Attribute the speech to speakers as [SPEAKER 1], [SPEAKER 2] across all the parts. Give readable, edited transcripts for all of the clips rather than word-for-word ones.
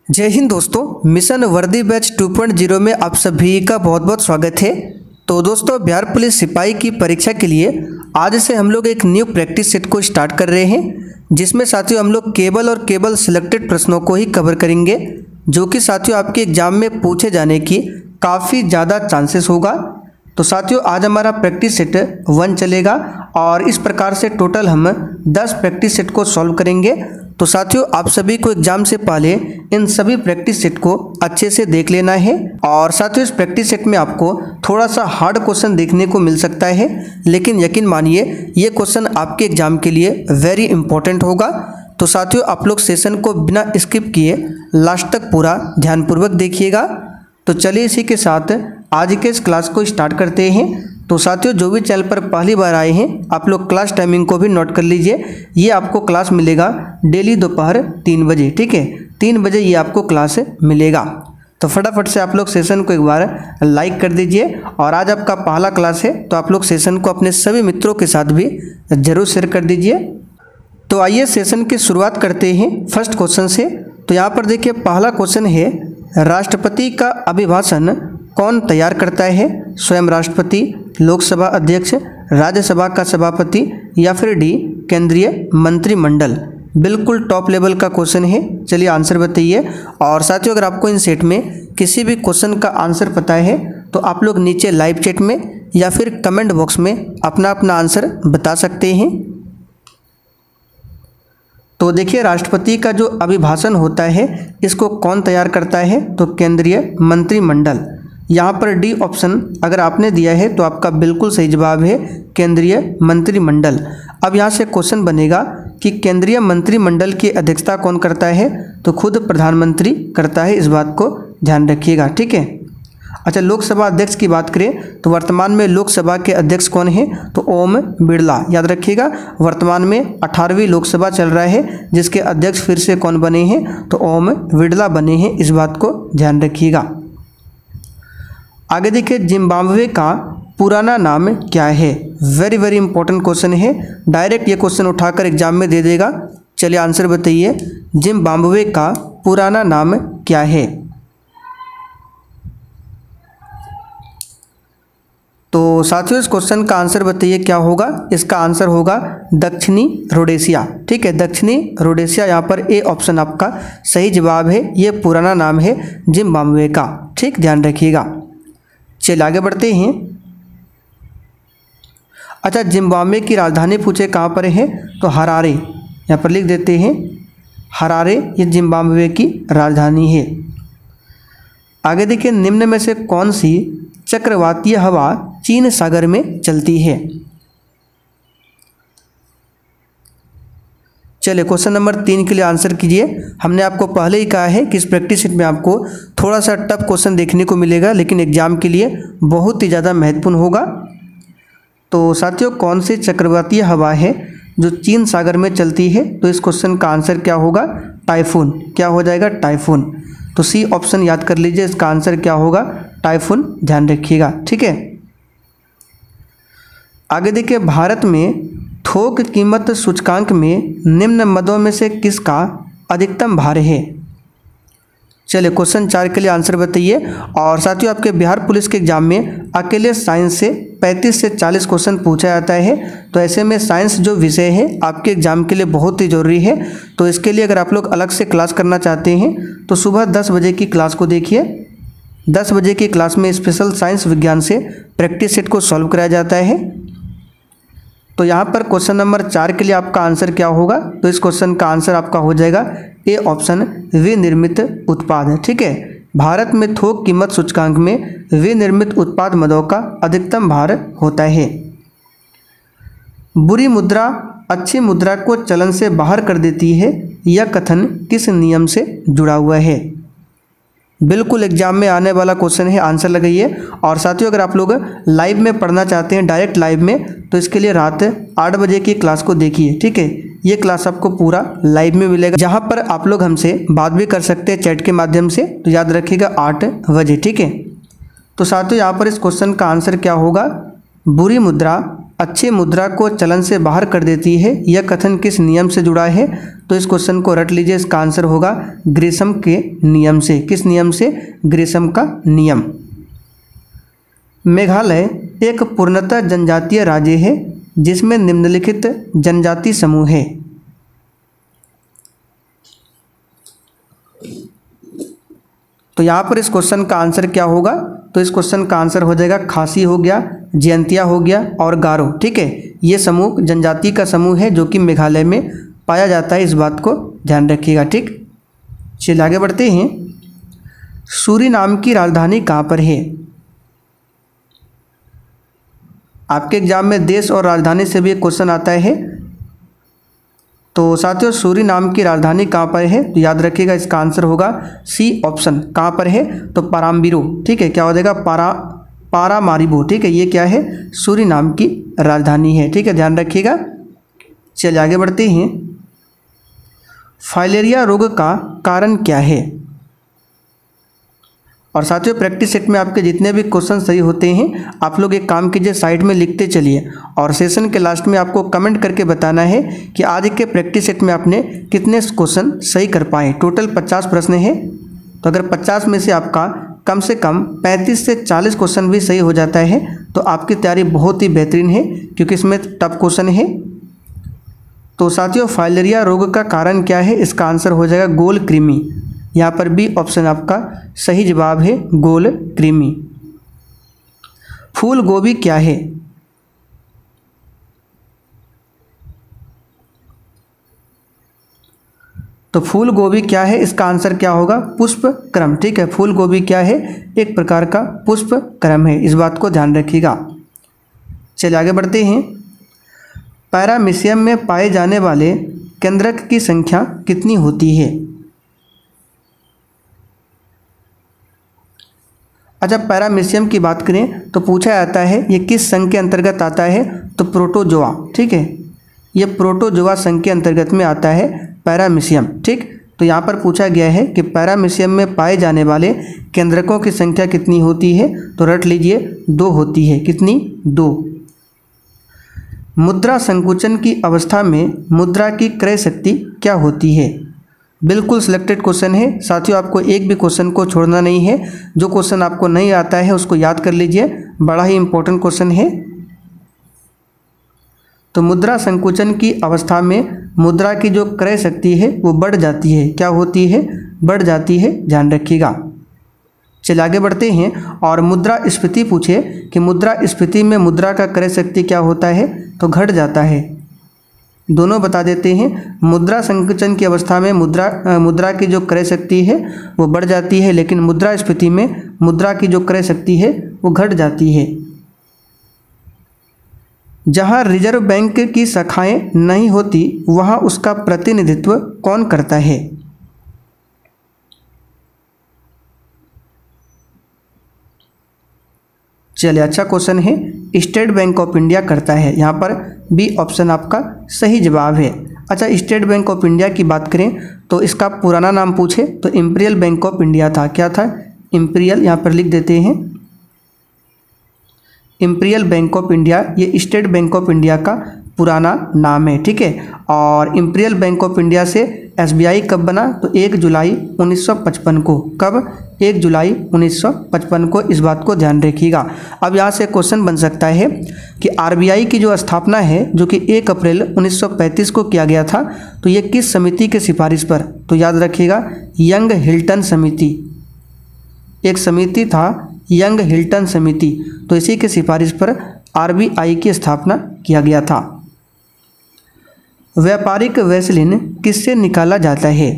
[SPEAKER 1] जय हिंद दोस्तों, मिशन वर्दी बैच 2.0 में आप सभी का बहुत बहुत स्वागत है। तो दोस्तों, बिहार पुलिस सिपाही की परीक्षा के लिए आज से हम लोग एक न्यू प्रैक्टिस सेट को स्टार्ट कर रहे हैं, जिसमें साथियों हम लोग केवल और केवल सिलेक्टेड प्रश्नों को ही कवर करेंगे, जो कि साथियों आपके एग्जाम में पूछे जाने की काफ़ी ज़्यादा चांसेस होगा। तो साथियों आज हमारा प्रैक्टिस सेट 1 चलेगा और इस प्रकार से टोटल हम 10 प्रैक्टिस सेट को सॉल्व करेंगे। तो साथियों आप सभी को एग्जाम से पहले इन सभी प्रैक्टिस सेट को अच्छे से देख लेना है। और साथियों इस प्रैक्टिस सेट में आपको थोड़ा सा हार्ड क्वेश्चन देखने को मिल सकता है, लेकिन यकीन मानिए ये क्वेश्चन आपके एग्जाम के लिए वेरी इंपॉर्टेंट होगा। तो साथियों आप लोग सेशन को बिना स्किप किए लास्ट तक पूरा ध्यानपूर्वक देखिएगा। तो चलिए इसी के साथ आज के इस क्लास को स्टार्ट करते हैं। तो साथियों जो भी चैनल पर पहली बार आए हैं आप लोग क्लास टाइमिंग को भी नोट कर लीजिए। ये आपको क्लास मिलेगा डेली दोपहर 3 बजे, ठीक है, 3 बजे ये आपको क्लास मिलेगा। तो फटाफट से आप लोग सेशन को एक बार लाइक कर दीजिए। और आज आपका पहला क्लास है तो आप लोग सेशन को अपने सभी मित्रों के साथ भी ज़रूर शेयर कर दीजिए। तो आइए सेशन की शुरुआत करते हैं फर्स्ट क्वेश्चन से। तो यहाँ पर देखिए पहला क्वेश्चन है, राष्ट्रपति का अभिभाषण कौन तैयार करता है? स्वयं राष्ट्रपति, लोकसभा अध्यक्ष, राज्यसभा का सभापति या फिर डी केंद्रीय मंत्रिमंडल। बिल्कुल टॉप लेवल का क्वेश्चन है। चलिए आंसर बताइए। और साथियों अगर आपको इन सेट में किसी भी क्वेश्चन का आंसर पता है तो आप लोग नीचे लाइव चैट में या फिर कमेंट बॉक्स में अपना अपना आंसर बता सकते हैं। तो देखिए राष्ट्रपति का जो अभिभाषण होता है इसको कौन तैयार करता है? तो केंद्रीय मंत्रिमंडल। यहाँ पर डी ऑप्शन अगर आपने दिया है तो आपका बिल्कुल सही जवाब है केंद्रीय मंत्रिमंडल। अब यहाँ से क्वेश्चन बनेगा कि केंद्रीय मंत्रिमंडल की अध्यक्षता कौन करता है? तो खुद प्रधानमंत्री करता है, इस बात को ध्यान रखिएगा, ठीक है। अच्छा, लोकसभा अध्यक्ष की बात करें तो वर्तमान में लोकसभा के अध्यक्ष कौन है? तो ओम बिरला। याद रखिएगा वर्तमान में 18वीं लोकसभा चल रहा है, जिसके अध्यक्ष फिर से कौन बने हैं? तो ओम बिरला बने हैं, इस बात को ध्यान रखिएगा। आगे देखिए जिम्बाब्वे का पुराना नाम क्या है? वेरी वेरी इंपॉर्टेंट क्वेश्चन है, डायरेक्ट ये क्वेश्चन उठाकर एग्जाम में दे देगा। चलिए आंसर बताइए, जिम्बाब्वे का पुराना नाम क्या है? तो साथियों इस क्वेश्चन का आंसर बताइए क्या होगा? इसका आंसर होगा दक्षिणी रोडेशिया, ठीक है, दक्षिणी रोडेशिया। यहाँ पर ए ऑप्शन आपका सही जवाब है, ये पुराना नाम है जिम्बाब्वे का, ठीक, ध्यान रखिएगा। चलिए आगे बढ़ते हैं। अच्छा, जिम्बाब्वे की राजधानी पूछे कहाँ पर है? तो हरारे, यहाँ पर लिख देते हैं हरारे, ये जिम्बाब्वे की राजधानी है। आगे देखिए निम्न में से कौन सी चक्रवातीय हवा चीन सागर में चलती है? चलिए क्वेश्चन नंबर 3 के लिए आंसर कीजिए। हमने आपको पहले ही कहा है कि इस प्रैक्टिस सेट में आपको थोड़ा सा टफ क्वेश्चन देखने को मिलेगा, लेकिन एग्जाम के लिए बहुत ही ज़्यादा महत्वपूर्ण होगा। तो साथियों कौन सी चक्रवातीय हवा है जो चीन सागर में चलती है? तो इस क्वेश्चन का आंसर क्या होगा? टाइफून। क्या हो जाएगा? टाइफून। तो सी ऑप्शन याद कर लीजिए, इसका आंसर क्या होगा? टाइफून, ध्यान रखिएगा, ठीक है। आगे देखिए भारत में थोक कीमत सूचकांक में निम्न मदों में से किसका अधिकतम भार है? चलिए क्वेश्चन 4 के लिए आंसर बताइए। और साथियों आपके बिहार पुलिस के एग्जाम में अकेले साइंस से 35 से 40 क्वेश्चन पूछा जाता है। तो ऐसे में साइंस जो विषय है आपके एग्जाम के लिए बहुत ही ज़रूरी है। तो इसके लिए अगर आप लोग अलग से क्लास करना चाहते हैं तो सुबह 10 बजे की क्लास को देखिए। 10 बजे की क्लास में स्पेशल साइंस विज्ञान से प्रैक्टिस सेट को सॉल्व कराया जाता है। तो यहाँ पर क्वेश्चन नंबर 4 के लिए आपका आंसर क्या होगा? तो इस क्वेश्चन का आंसर आपका हो जाएगा ए ऑप्शन विनिर्मित उत्पाद, ठीक है। भारत में थोक कीमत सूचकांक में विनिर्मित उत्पाद मदों का अधिकतम भार होता है। बुरी मुद्रा अच्छी मुद्रा को चलन से बाहर कर देती है, यह कथन किस नियम से जुड़ा हुआ है? बिल्कुल एग्जाम में आने वाला क्वेश्चन है, आंसर लगाइए। और साथियों अगर आप लोग लाइव में पढ़ना चाहते हैं डायरेक्ट लाइव में, तो इसके लिए रात 8 बजे की क्लास को देखिए, ठीक है। ये क्लास आपको पूरा लाइव में मिलेगा, जहाँ पर आप लोग हमसे बात भी कर सकते हैं चैट के माध्यम से। तो याद रखिएगा 8 बजे, ठीक है। तो साथियों यहाँ पर इस क्वेश्चन का आंसर क्या होगा? बुरी मुद्रा अच्छी मुद्रा को चलन से बाहर कर देती है, यह कथन किस नियम से जुड़ा है? तो इस क्वेश्चन को रट लीजिए, इसका आंसर होगा ग्रेशम के नियम से। किस नियम से? ग्रेशम का नियम। मेघालय एक पूर्णतः जनजातीय राज्य है जिसमें निम्नलिखित जनजाति समूह है। तो यहाँ पर इस क्वेश्चन का आंसर क्या होगा? तो इस क्वेश्चन का आंसर हो जाएगा खासी हो गया, जयंतिया हो गया और गारो। ठीक है, ये समूह जनजाति का समूह है जो कि मेघालय में पाया जाता है, इस बात को ध्यान रखिएगा। ठीक, चलिए आगे बढ़ते हैं। सूरीनाम की राजधानी कहाँ पर है? आपके एग्जाम में देश और राजधानी से भी एक क्वेश्चन आता है। तो साथियों, सूरीनाम की राजधानी कहाँ पर है? तो याद रखिएगा, इसका आंसर होगा सी ऑप्शन। कहाँ पर है? तो पाराम्बिरो। ठीक है, क्या हो जाएगा? पारामारिबो। ठीक है, ये क्या है? सूरीनाम की राजधानी है। ठीक है, ध्यान रखिएगा। चलिए आगे बढ़ते हैं। फाइलेरिया रोग का कारण क्या है? और साथियों, प्रैक्टिस सेट में आपके जितने भी क्वेश्चन सही होते हैं, आप लोग एक काम कीजिए, साइड में लिखते चलिए और सेशन के लास्ट में आपको कमेंट करके बताना है कि आज के प्रैक्टिस सेट में आपने कितने क्वेश्चन सही कर पाए। टोटल 50 प्रश्न है, तो अगर 50 में से आपका कम से कम 35 से 40 क्वेश्चन भी सही हो जाता है तो आपकी तैयारी बहुत ही बेहतरीन है, क्योंकि इसमें टफ क्वेश्चन है। तो साथियों, फाइलेरिया रोग का कारण क्या है? इसका आंसर हो जाएगा गोल कृमि। यहाँ पर बी ऑप्शन आपका सही जवाब है, गोल कृमि। फूल गोभी क्या है? तो फूल गोभी क्या है? इसका आंसर क्या होगा? पुष्प क्रम। ठीक है, फूल गोभी क्या है? एक प्रकार का पुष्प क्रम है, इस बात को ध्यान रखिएगा। चलिए आगे बढ़ते हैं। पैरामीशियम में पाए जाने वाले केंद्रक की संख्या कितनी होती है? अच्छा, पैरामीशियम की बात करें तो पूछा जाता है ये किस संघ के अंतर्गत आता है? तो प्रोटोजोआ। ठीक है, ये प्रोटोजोआ संघ के अंतर्गत में आता है पैरामीशियम। ठीक, तो यहाँ पर पूछा गया है कि पैरामीशियम में पाए जाने वाले केंद्रकों की संख्या कितनी होती है? तो रट लीजिए, 2 होती है। कितनी? 2। मुद्रा संकुचन की अवस्था में मुद्रा की क्रय शक्ति क्या होती है? बिल्कुल सिलेक्टेड क्वेश्चन है साथियों, आपको एक भी क्वेश्चन को छोड़ना नहीं है। जो क्वेश्चन आपको नहीं आता है उसको याद कर लीजिए, बड़ा ही इंपॉर्टेंट क्वेश्चन है। तो मुद्रा संकुचन की अवस्था में मुद्रा की जो क्रय शक्ति है वो बढ़ जाती है। क्या होती है? बढ़ जाती है, ध्यान रखिएगा। चलिए आगे बढ़ते हैं। और मुद्रा स्फीति पूछे कि मुद्रा स्फीति में मुद्रा का क्रय शक्ति क्या होता है? तो घट जाता है। दोनों बता देते हैं। मुद्रा संकुचन की अवस्था में मुद्रा की जो क्रय शक्ति है वो बढ़ जाती है, लेकिन मुद्रा स्फीति में मुद्रा की जो क्रय शक्ति है वो घट जाती है। जहां रिजर्व बैंक की शाखाएं नहीं होती वहां उसका प्रतिनिधित्व कौन करता है? चलिए, अच्छा क्वेश्चन है। स्टेट बैंक ऑफ इंडिया करता है। यहाँ पर बी ऑप्शन आपका सही जवाब है। अच्छा, स्टेट बैंक ऑफ इंडिया की बात करें तो इसका पुराना नाम पूछे तो इंपीरियल बैंक ऑफ इंडिया था। क्या था? इंपीरियल। यहाँ पर लिख देते हैं इंपीरियल बैंक ऑफ इंडिया, ये स्टेट बैंक ऑफ इंडिया का पुराना नाम है। ठीक है, और इंपीरियल बैंक ऑफ इंडिया से एसबीआई कब बना? तो 1 जुलाई 1955 को। कब? 1 जुलाई 1955 को, इस बात को ध्यान रखिएगा। अब यहाँ से क्वेश्चन बन सकता है कि आरबीआई की जो स्थापना है जो कि 1 अप्रैल 1935 को किया गया था, तो ये किस समिति के सिफारिश पर? तो याद रखिएगा, यंग हिल्टन समिति। एक समिति था यंग हिल्टन समिति, तो इसी के सिफारिश पर आरबीआई की स्थापना किया गया था। व्यापारिक वैसलीन किससे निकाला जाता है?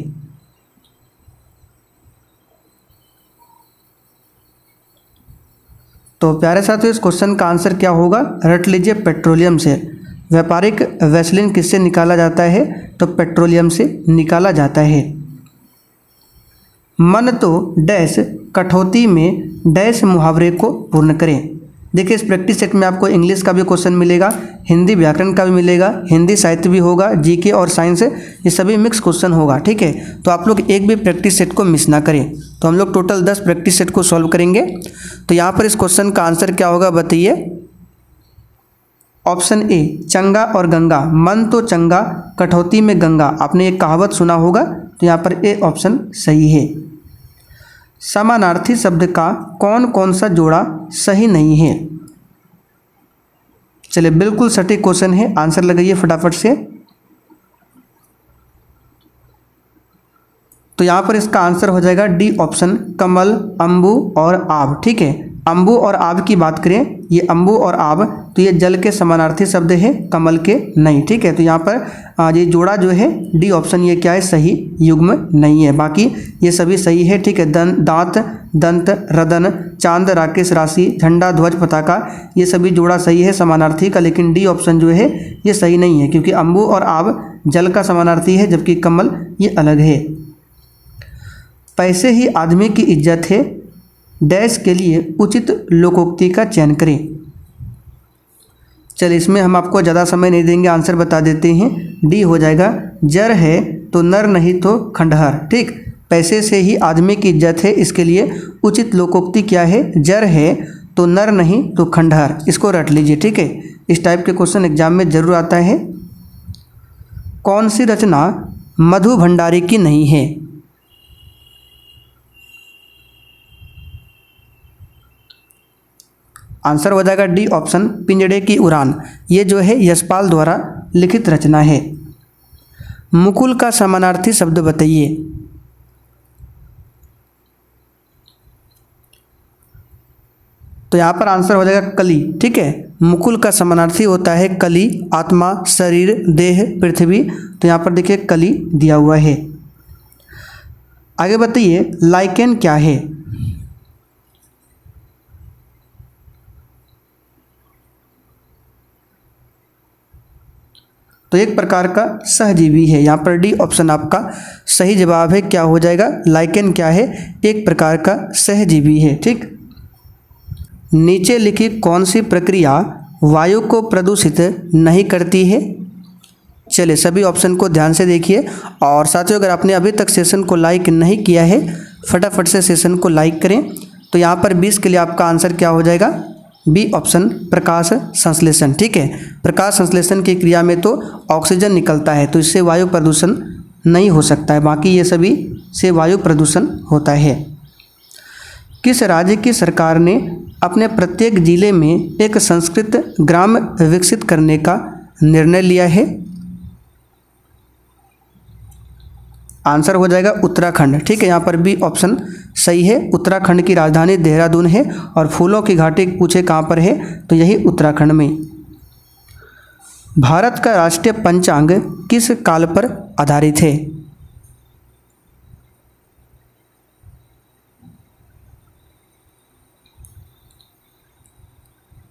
[SPEAKER 1] तो प्यारे साथियों, इस क्वेश्चन का आंसर क्या होगा? रट लीजिए, पेट्रोलियम से। व्यापारिक वैसलीन किससे निकाला जाता है? तो पेट्रोलियम से निकाला जाता है। मन तो डैश कठौती में डैश मुहावरे को पूर्ण करें। देखिए, इस प्रैक्टिस सेट में आपको इंग्लिश का भी क्वेश्चन मिलेगा, हिंदी व्याकरण का भी मिलेगा, हिंदी साहित्य भी होगा, जीके और साइंस, ये सभी मिक्स क्वेश्चन होगा। ठीक है, तो आप लोग एक भी प्रैक्टिस सेट को मिस ना करें। तो हम लोग टोटल 10 प्रैक्टिस सेट को सॉल्व करेंगे। तो यहाँ पर इस क्वेश्चन का आंसर क्या होगा बताइए? ऑप्शन ए चंगा और गंगा, मन तो चंगा कठौती में गंगा, आपने एक कहावत सुना होगा, तो यहाँ पर ए ऑप्शन सही है। समानार्थी शब्द का कौन कौन सा जोड़ा सही नहीं है? चलिए बिल्कुल सटीक क्वेश्चन है, आंसर लगाइए फटाफट से। तो यहाँ पर इसका आंसर हो जाएगा डी ऑप्शन, कमल, अम्बु और आब। ठीक है, अम्बु और आब की बात करें, ये अम्बु और आब तो ये जल के समानार्थी शब्द है, कमल के नहीं। ठीक है, तो यहाँ पर ये जोड़ा जो है डी ऑप्शन ये क्या है, सही युग्म नहीं है, बाकी ये सभी सही है। ठीक है, दांत, दंत, रदन, चांद, राकेश, राशि, झंडा, ध्वज, पताका, ये सभी जोड़ा सही है समानार्थी का, लेकिन डी ऑप्शन जो है ये सही नहीं है, क्योंकि अम्बु और आब जल का समानार्थी है, जबकि कमल ये अलग है। पैसे ही आदमी की इज्जत है, डैश के लिए उचित लोकोक्ति का चयन करें। चलिए इसमें हम आपको ज़्यादा समय नहीं देंगे, आंसर बता देते हैं। डी हो जाएगा, जर है तो नर नहीं तो खंडहर। ठीक, पैसे से ही आदमी की इज्जत है, इसके लिए उचित लोकोक्ति क्या है, जर है तो नर नहीं तो खंडहर। इसको रट लीजिए। ठीक है, इस टाइप के क्वेश्चन एग्जाम में जरूर आता है। कौन सी रचना मधु भंडारी की नहीं है? आंसर हो जाएगा डी ऑप्शन, पिंजड़े की उड़ान, ये जो है यशपाल द्वारा लिखित रचना है। मुकुल का समानार्थी शब्द बताइए। तो यहाँ पर आंसर हो जाएगा कली। ठीक है, मुकुल का समानार्थी होता है कली, आत्मा, शरीर, देह, पृथ्वी, तो यहाँ पर देखिए कली दिया हुआ है। आगे बताइए लाइकेन क्या है? तो एक प्रकार का सहजीवी है, यहाँ पर डी ऑप्शन आपका सही जवाब है। क्या हो जाएगा, लाइकेन क्या है, एक प्रकार का सहजीवी है। ठीक, नीचे लिखी कौन सी प्रक्रिया वायु को प्रदूषित नहीं करती है? चलिए सभी ऑप्शन को ध्यान से देखिए, और साथियों अगर आपने अभी तक सेशन को लाइक नहीं किया है फटाफट से सेशन को लाइक करें। तो यहाँ पर 20 के लिए आपका आंसर क्या हो जाएगा, बी ऑप्शन, प्रकाश संश्लेषण। ठीक है, प्रकाश संश्लेषण की क्रिया में तो ऑक्सीजन निकलता है, तो इससे वायु प्रदूषण नहीं हो सकता है, बाकी ये सभी से वायु प्रदूषण होता है। किस राज्य की सरकार ने अपने प्रत्येक जिले में एक संस्कृत ग्राम विकसित करने का निर्णय लिया है? आंसर हो जाएगा उत्तराखंड। ठीक है, यहाँ पर बी ऑप्शन सही है, उत्तराखंड की राजधानी देहरादून है, और फूलों की घाटी पूछे कहाँ पर है, तो यही उत्तराखंड में। भारत का राष्ट्रीय पंचांग किस काल पर आधारित है?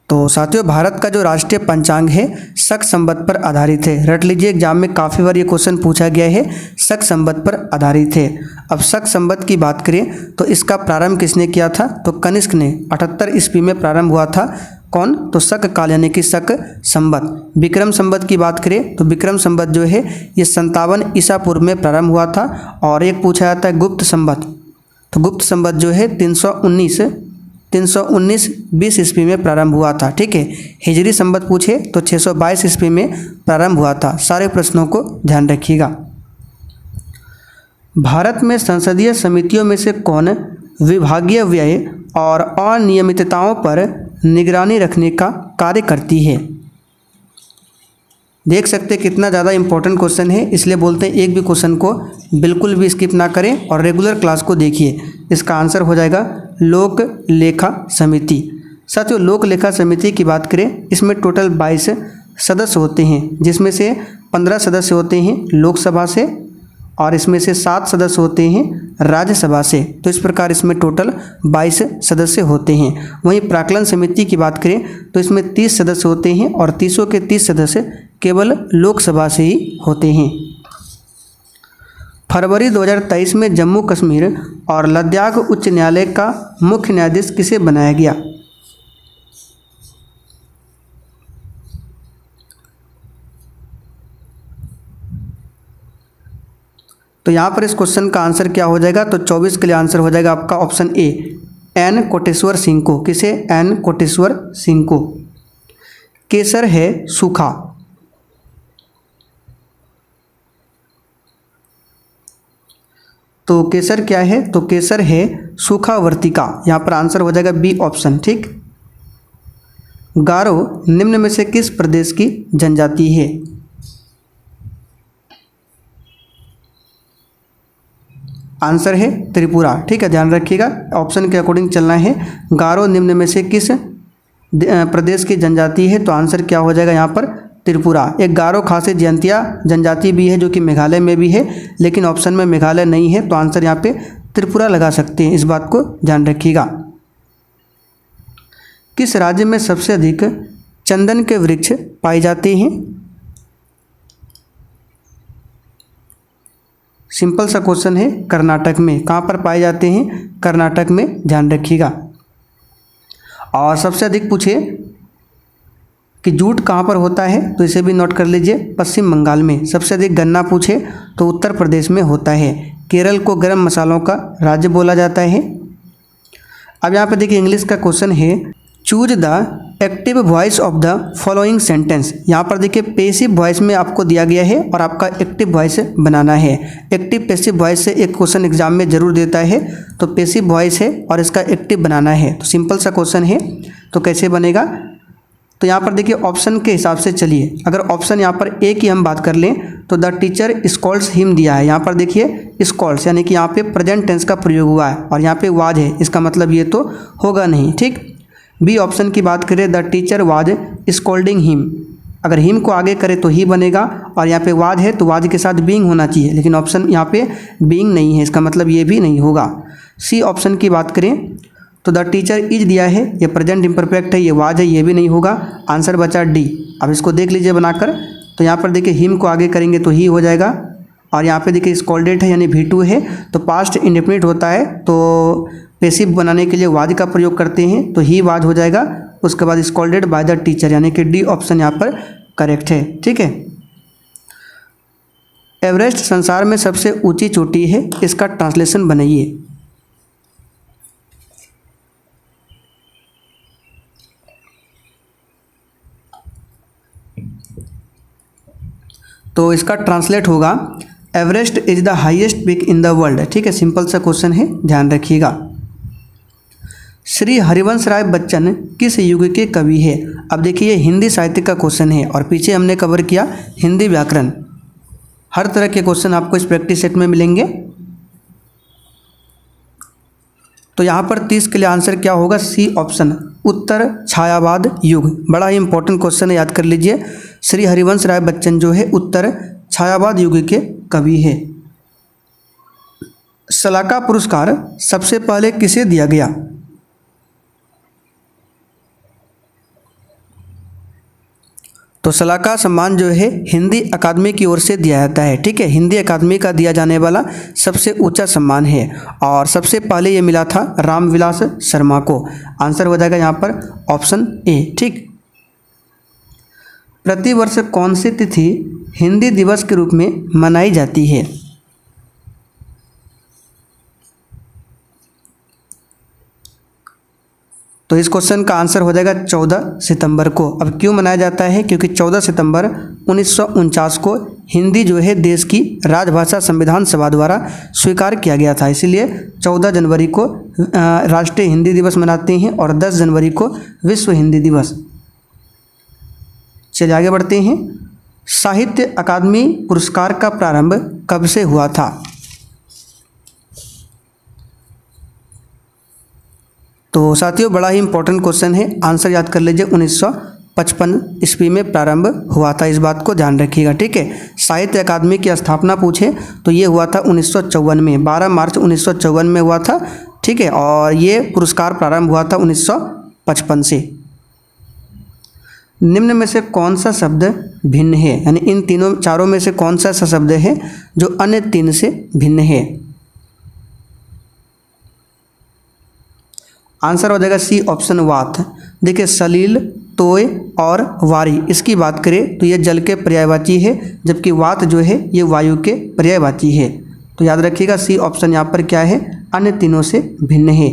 [SPEAKER 1] तो साथियों भारत का जो राष्ट्रीय पंचांग है शक संवत पर आधारित है। रट लीजिए, एग्जाम में काफ़ी बार ये क्वेश्चन पूछा गया है, शक संवत पर आधारित है। अब शक संवत की बात करें तो इसका प्रारंभ किसने किया था, तो कनिष्क ने 78 ईस्वी में प्रारंभ हुआ था। कौन, तो शक काल यानी कि शक संवत। विक्रम संवत की बात करें तो विक्रम संवत जो है ये 57 ईसा पूर्व में प्रारंभ हुआ था। और एक पूछा जाता है गुप्त संवत, तो गुप्त संवत जो है 319 20 ईस्वी में प्रारंभ हुआ था। ठीक है, हिजरी संवत पूछे तो 622 ईस्वी में प्रारंभ हुआ था। सारे प्रश्नों को ध्यान रखिएगा। भारत में संसदीय समितियों में से कौन विभागीय व्यय और अनियमितताओं पर निगरानी रखने का कार्य करती है? देख सकते हैं कितना ज़्यादा इंपॉर्टेंट क्वेश्चन है, इसलिए बोलते हैं एक भी क्वेश्चन को बिल्कुल भी स्किप ना करें और रेगुलर क्लास को देखिए। इसका आंसर हो जाएगा लोक लेखा समिति। साथियों लोक लेखा समिति की बात करें, इसमें टोटल 22 सदस्य होते हैं, जिसमें से 15 सदस्य होते हैं लोकसभा से और इसमें से 7 सदस्य होते हैं राज्यसभा से। तो इस प्रकार इसमें टोटल 22 सदस्य होते हैं। वहीं प्राक्कलन समिति की बात करें तो इसमें 30 सदस्य होते हैं और 30 के 30 सदस्य केवल लोकसभा से ही होते हैं। फरवरी 2023 में जम्मू कश्मीर और लद्दाख उच्च न्यायालय का मुख्य न्यायाधीश किसे बनाया गया? तो यहाँ पर इस क्वेश्चन का आंसर क्या हो जाएगा, तो 24 के लिए आंसर हो जाएगा आपका option A, N Koteshwar Singh को। किसे? एन कोटेश्वर सिंह को। केसर है सूखा। तो केसर क्या है? तो केसर है सूखावर्तिका। यहाँ पर आंसर हो जाएगा बी ऑप्शन। ठीक। गारो निम्न में से किस प्रदेश की जनजाति है? आंसर है त्रिपुरा। ठीक है, ध्यान रखिएगा, ऑप्शन के अकॉर्डिंग चलना है। गारो निम्न में से किस प्रदेश की जनजाति है? तो आंसर क्या हो जाएगा यहाँ पर? त्रिपुरा। एक गारो खासी जयंतिया जनजाति भी है जो कि मेघालय में भी है, लेकिन ऑप्शन में मेघालय नहीं है, तो आंसर यहाँ पे त्रिपुरा लगा सकते हैं। इस बात को ध्यान रखिएगा। किस राज्य में सबसे अधिक चंदन के वृक्ष पाए जाते हैं? सिंपल सा क्वेश्चन है। कर्नाटक में। कहाँ पर पाए जाते हैं? कर्नाटक में, ध्यान रखिएगा। और सबसे अधिक पूछे कि जूट कहाँ पर होता है, तो इसे भी नोट कर लीजिए, पश्चिम बंगाल में। सबसे अधिक गन्ना पूछे तो उत्तर प्रदेश में होता है। केरल को गरम मसालों का राज्य बोला जाता है। अब यहाँ पर देखिए इंग्लिश का क्वेश्चन है, choose the active voice of the following sentence. यहाँ पर देखिए पेसिव वॉइस में आपको दिया गया है और आपका एक्टिव वॉइस बनाना है। एक्टिव पेसिव वॉइस से एक क्वेश्चन एग्जाम में जरूर देता है, तो पेसिव वॉइस है और इसका एक्टिव बनाना है। तो सिंपल सा क्वेश्चन है, तो कैसे बनेगा? तो यहाँ पर देखिए ऑप्शन के हिसाब से चलिए। अगर ऑप्शन यहाँ पर ए की हम बात कर लें तो द टीचर स्कॉल्ड्स हिम दिया है। यहाँ पर देखिए स्कॉल्ड्स यानी कि यहाँ पे प्रेजेंट टेंस का प्रयोग हुआ है और यहाँ पे वाज है, इसका मतलब ये तो होगा नहीं। ठीक। बी ऑप्शन की बात करें, the teacher was scolding him. अगर हिम को आगे करे तो ही बनेगा, और यहाँ पे वाज है तो वाज के साथ बीइंग होना चाहिए, लेकिन ऑप्शन यहाँ पे बीइंग नहीं है, इसका मतलब ये भी नहीं होगा। सी ऑप्शन की बात करें तो द टीचर इज दिया है, ये प्रेजेंट इम्परफेक्ट है, ये वाज है, ये भी नहीं होगा। आंसर बचा डी। अब इसको देख लीजिए बनाकर, तो यहाँ पर देखिए हिम को आगे करेंगे तो ही हो जाएगा, और यहाँ पे देखिए स्कॉल्डेड है यानी V2 है, तो पास्ट इंडेफिनिट होता है, तो पेसिव बनाने के लिए वाज का प्रयोग करते हैं, तो ही वाज हो जाएगा। उसके बाद स्कॉल्डेड बाय द टीचर, यानी कि डी ऑप्शन यहाँ पर करेक्ट है। ठीक है। एवरेस्ट संसार में सबसे ऊंची चोटी है, इसका ट्रांसलेशन बनाइए। तो इसका ट्रांसलेट होगा Everest is the highest peak in the world. ठीक है, सिंपल सा क्वेश्चन है, ध्यान रखिएगा। श्री हरिवंश राय बच्चन किस युग के कवि है? अब देखिए हिंदी साहित्य का क्वेश्चन है और पीछे हमने कवर किया हिंदी व्याकरण। हर तरह के क्वेश्चन आपको इस प्रैक्टिस सेट में मिलेंगे। तो यहाँ पर 30 के लिए आंसर क्या होगा? सी ऑप्शन, उत्तर छायावाद युग। बड़ा ही इंपॉर्टेंट क्वेश्चन है, याद कर लीजिए। श्री हरिवंश राय बच्चन जो है उत्तर छायावाद युग के कवि है। सलाका पुरस्कार सबसे पहले किसे दिया गया? तो सलाका सम्मान जो है हिंदी अकादमी की ओर से दिया जाता है। ठीक है, हिंदी अकादमी का दिया जाने वाला सबसे ऊंचा सम्मान है, और सबसे पहले ये मिला था रामविलास शर्मा को। आंसर हो जाएगा यहाँ पर ऑप्शन ए। ठीक। प्रतिवर्ष कौन सी तिथि हिंदी दिवस के रूप में मनाई जाती है? तो इस क्वेश्चन का आंसर हो जाएगा 14 सितंबर को। अब क्यों मनाया जाता है? क्योंकि 14 सितंबर 1949 को हिंदी जो है देश की राजभाषा संविधान सभा द्वारा स्वीकार किया गया था, इसलिए 14 जनवरी को राष्ट्रीय हिंदी दिवस मनाते हैं और 10 जनवरी को विश्व हिंदी दिवस। चलिए आगे बढ़ते हैं। साहित्य अकादमी पुरस्कार का प्रारंभ कब से हुआ था? तो साथियों बड़ा ही इंपॉर्टेंट क्वेश्चन है, आंसर याद कर लीजिए। 1955 ईस्वी में प्रारंभ हुआ था, इस बात को ध्यान रखिएगा। ठीक है। साहित्य अकादमी की स्थापना पूछे तो ये हुआ था 1954 में, 12 मार्च 1954 में हुआ था। ठीक है, और ये पुरस्कार प्रारंभ हुआ था 1955 से। निम्न में से कौन सा शब्द भिन्न है? यानी इन चारों में से कौन सा शब्द है जो अन्य 3 से भिन्न है? आंसर हो जाएगा सी ऑप्शन, वात। देखिए सलील, तोय और वारी, इसकी बात करें तो ये जल के पर्यायवाची है, जबकि वात जो है ये वायु के पर्यायवाची है। तो याद रखिएगा सी ऑप्शन यहाँ पर क्या है? अन्य 3 से भिन्न है।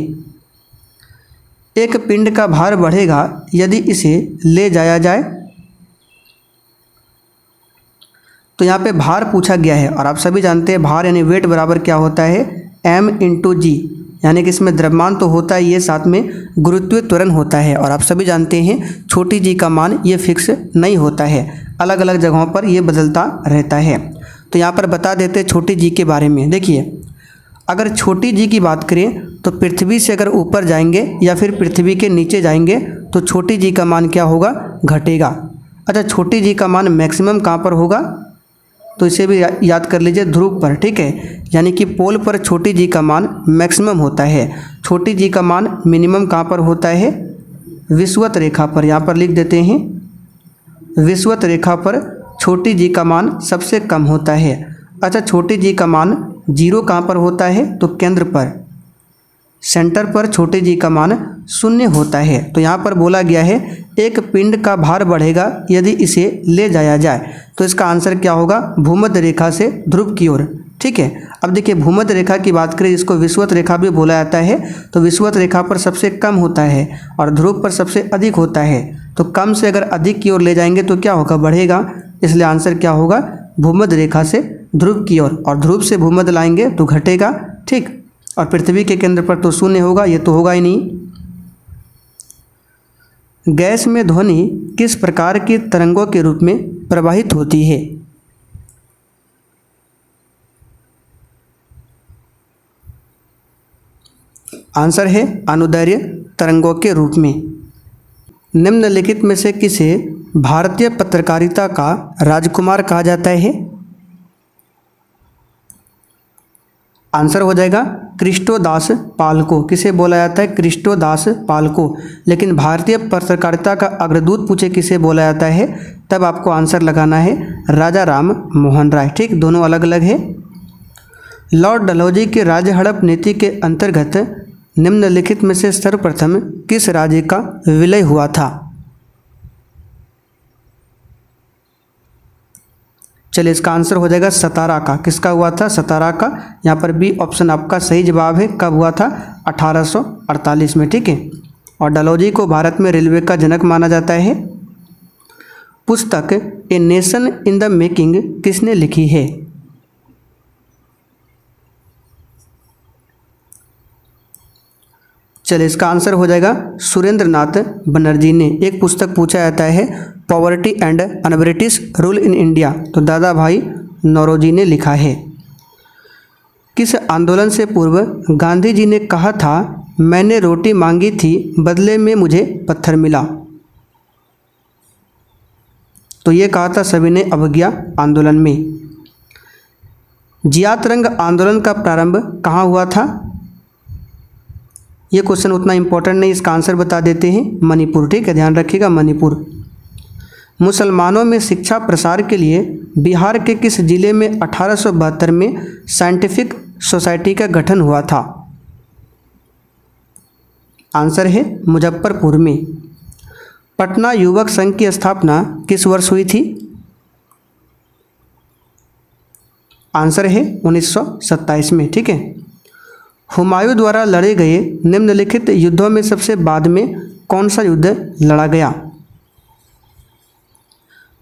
[SPEAKER 1] एक पिंड का भार बढ़ेगा यदि इसे ले जाया जाए, तो यहाँ पे भार पूछा गया है और आप सभी जानते हैं भार यानी वेट बराबर क्या होता है m इंटू जी, यानी कि इसमें द्रव्यमान तो होता है ये, साथ में गुरुत्वीय त्वरण होता है। और आप सभी जानते हैं छोटी जी का मान ये फिक्स नहीं होता है, अलग अलग जगहों पर ये बदलता रहता है। तो यहाँ पर बता देते हैं छोटी जी के बारे में। देखिए अगर छोटी जी की बात करें तो पृथ्वी से अगर ऊपर जाएंगे या फिर पृथ्वी के नीचे जाएंगे तो छोटी जी का मान क्या होगा, घटेगा। अच्छा, छोटी जी का मान मैक्सिमम कहाँ पर होगा, तो इसे भी याद कर लीजिए, ध्रुव पर, ठीक है। यानी कि पोल पर छोटी जी का मान मैक्सिमम होता है, छोटी जी का मान मिनिमम कहाँ पर होता है, विषुवत रेखा पर। यहाँ पर लिख देते हैं विषुवत रेखा पर छोटी जी का मान सबसे कम होता है। अच्छा, छोटी जी का मान जीरो कहाँ पर होता है, तो केंद्र पर, सेंटर पर छोटी जी का मान शून्य होता है। तो यहाँ पर बोला गया है एक पिंड का भार बढ़ेगा यदि इसे ले जाया जाए, तो इसका आंसर क्या होगा, भूमध्य रेखा से ध्रुव की ओर, ठीक है। अब देखिए भूमध्य रेखा की बात करें, जिसको विषुवत रेखा भी बोला जाता है, तो विषुवत रेखा पर सबसे कम होता है और ध्रुव पर सबसे अधिक होता है। तो कम से अगर अधिक की ओर ले जाएंगे तो क्या होगा, बढ़ेगा, इसलिए आंसर क्या होगा, भूमध्य रेखा से ध्रुव की ओर, और ध्रुव से भूमध्य लाएंगे तो घटेगा, ठीक। और पृथ्वी के केंद्र पर तो शून्य होगा, ये तो होगा ही नहीं। गैस में ध्वनि किस प्रकार की तरंगों के रूप में प्रवाहित होती है, आंसर है अनुदैर्घ्य तरंगों के रूप में। निम्नलिखित में से किसे भारतीय पत्रकारिता का राजकुमार कहा जाता है, आंसर हो जाएगा कृष्णोदास पाल को। किसे बोला जाता है, कृष्णोदास पाल को। लेकिन भारतीय पत्रकारिता का अग्रदूत पूछे किसे बोला जाता है, तब आपको आंसर लगाना है राजा राम मोहन राय, ठीक, दोनों अलग अलग है। लॉर्ड डलहौजी की राज्य हड़प नीति के अंतर्गत निम्नलिखित में से सर्वप्रथम किस राज्य का विलय हुआ था, चलिए इसका आंसर हो जाएगा सतारा का। किसका हुआ था, सतारा का। यहाँ पर बी ऑप्शन आपका सही जवाब है। कब हुआ था, 1848 में, ठीक है। और डलहौजी को भारत में रेलवे का जनक माना जाता है। पुस्तक a nation in the making किसने लिखी है, चलिए इसका आंसर हो जाएगा सुरेंद्र नाथ बनर्जी ने। एक पुस्तक पूछा जाता है poverty and un British rule in India, तो दादा भाई नौरोजी ने लिखा है। किस आंदोलन से पूर्व गांधी जी ने कहा था मैंने रोटी मांगी थी बदले में मुझे पत्थर मिला, तो ये कहा था सविनय अवज्ञा आंदोलन में। जियात रंग आंदोलन का प्रारंभ कहाँ हुआ था, ये क्वेश्चन उतना इम्पोर्टेंट नहीं, इसका आंसर बता देते हैं मणिपुर, ठीक है, ध्यान रखिएगा मणिपुर। मुसलमानों में शिक्षा प्रसार के लिए बिहार के किस जिले में 1872 में साइंटिफिक सोसाइटी का गठन हुआ था, आंसर है मुजफ्फरपुर में। पटना युवक संघ की स्थापना किस वर्ष हुई थी, आंसर है 1927 में, ठीक है। हुमायूं द्वारा लड़े गए निम्नलिखित युद्धों में सबसे बाद में कौन सा युद्ध लड़ा गया,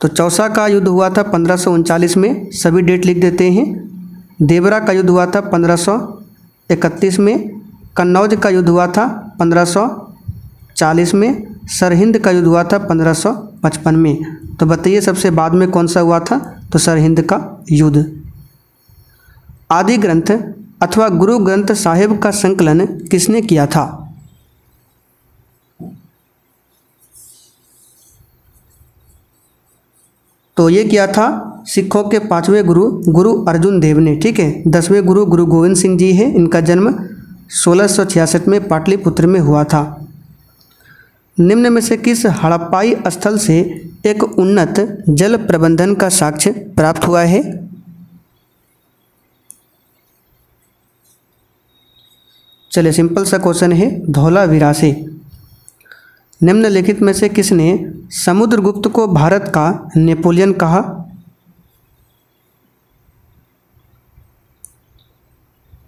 [SPEAKER 1] तो चौसा का युद्ध हुआ था 1539 में, सभी डेट लिख देते हैं। देवरा का युद्ध हुआ था 1531 में। कन्नौज का युद्ध हुआ था 1540 में। सरहिंद का युद्ध हुआ था 1555 में। तो बताइए सबसे बाद में कौन सा हुआ था, तो सरहिंद का युद्ध। आदि ग्रंथ अथवा गुरु ग्रंथ साहिब का संकलन किसने किया था, तो ये किया था सिखों के 5वें गुरु गुरु अर्जुन देव ने, ठीक है। 10वें गुरु गुरु गोविंद सिंह जी है, इनका जन्म 1666 में पाटलिपुत्र में हुआ था। निम्न में से किस हड़प्पाई स्थल से एक उन्नत जल प्रबंधन का साक्ष्य प्राप्त हुआ है, चलिए सिंपल सा क्वेश्चन है, धौलावीरा से। निम्नलिखित में से किसने समुद्रगुप्त को भारत का नेपोलियन कहा,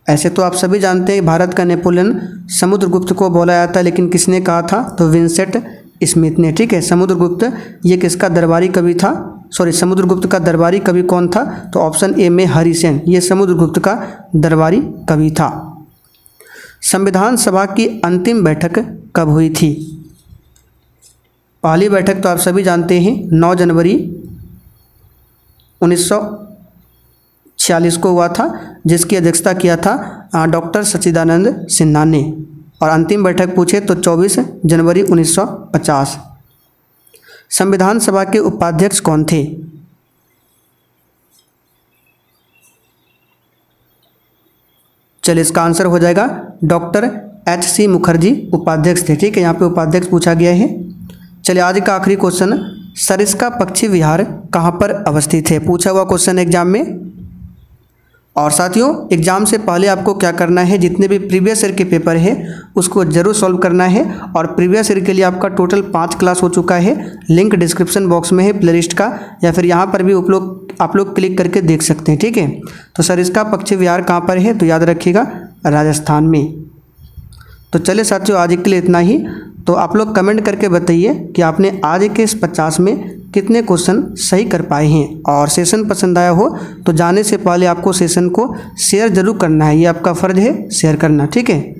[SPEAKER 1] ऐसे तो आप सभी जानते हैं भारत का नेपोलियन समुद्रगुप्त को बोला जाता है, लेकिन किसने कहा था, तो विंसेंट स्मिथ ने, ठीक है। समुद्रगुप्त ये किसका दरबारी कवि था, समुद्रगुप्त का दरबारी कवि कौन था? तो ऑप्शन ए में हरिसेन, ये समुद्रगुप्त का दरबारी कवि था। संविधान सभा की अंतिम बैठक कब हुई थी? पहली बैठक तो आप सभी जानते हैं 9 जनवरी 1946 को हुआ था, जिसकी अध्यक्षता किया था डॉक्टर सच्चिदानंद सिन्हा ने। और अंतिम बैठक पूछे तो 24 जनवरी 1950। संविधान सभा के उपाध्यक्ष कौन थे? चलिए इसका आंसर हो जाएगा डॉक्टर HC मुखर्जी उपाध्यक्ष थे। ठीक है, यहाँ पे उपाध्यक्ष पूछा गया है। चलिए आज का आखिरी क्वेश्चन, सरिस्का पक्षी विहार कहाँ पर अवस्थित है? पूछा हुआ क्वेश्चन एग्जाम में। और साथियों एग्जाम से पहले आपको क्या करना है, जितने भी प्रीवियस ईयर के पेपर है उसको जरूर सॉल्व करना है। और प्रीवियस ईयर के लिए आपका टोटल 5 क्लास हो चुका है, लिंक डिस्क्रिप्शन बॉक्स में है प्लेलिस्ट का, या फिर यहाँ पर भी आप लोग क्लिक करके देख सकते हैं। ठीक है, तो सरिस्का पक्षी विहार कहाँ पर है? तो याद रखिएगा राजस्थान में। तो चलिए साथियों आज के लिए इतना ही। तो आप लोग कमेंट करके बताइए कि आपने आज के इस 50 में कितने क्वेश्चन सही कर पाए हैं। और सेशन पसंद आया हो तो जाने से पहले आपको सेशन को शेयर जरूर करना है, ये आपका फ़र्ज़ है शेयर करना। ठीक है।